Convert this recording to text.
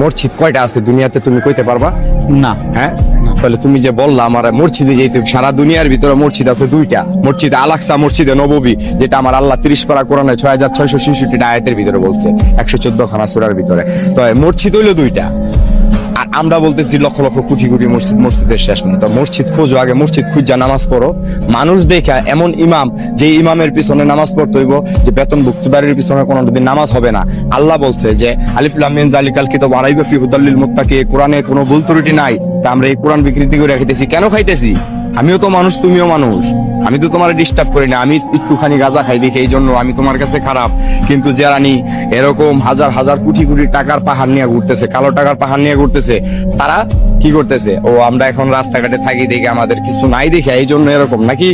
মসজিদ কয়টা আছে দুনিয়াতে তুমি কইতে পারবা? না। হ্যাঁ, তাহলে তুমি যে বললা আমার মসজিদে যেতে, সারা দুনিয়ার ভিতরে মসজিদ আছে দুইটা, মসজিদ আল-আকসা, মসজিদে নববী, যেটা আমার আল্লাহ 30 পারা কোরআনে 6666 আয়াতের ভিতরে বলছে, 114 খানা সূরার ভিতরে। তো মসজিদ হইলো দুইটা, আর আমরা বলতেছি লক্ষ লক্ষ কোটি কোটি মসজিদ, মসজিদের শেষ নেই। তো মসজিদ খোঁজো, আগে মসজিদ খুঁজা নামাজ পড়ো। মানুষ দেখা এমন ইমাম, যে ইমামের পিছনে নামাজ পড়তে হইব, যে বেতনভুক্তদারের পিছনে কোনোদিন নামাজ হবে না। আল্লাহ বলছে যে আলিফ লাম মিম যালিকাল কিতাব লা রাইবা ফীহি হুদাল লিল মুত্তাকিন, কোরআনে কোনো ভুল ত্রুটি নাই। তা আমরা এই কোরআন বিকৃতি করে খাইতেছি কেন? খাইতেছি, আমিও তো মানুষ, তুমিও মানুষ, আমি তো তোমার ডিস্টার্ব করি না। আমি একটুখানি গাঁজা খাই দেখি এই জন্য আমি তোমার কাছে খারাপ, কিন্তু যারা নি এরকম হাজার হাজার কোটি কোটি টাকার পাহাড় নিয়ে ঘুরতেছে, কালো টাকার পাহাড় নিয়ে ঘুরতেছে, তারা কি করতেছে? ও আমরা এখন রাস্তাঘাটে থাকি দেখে আমাদের কিছু নাই দেখে এই জন্য এরকম নাকি?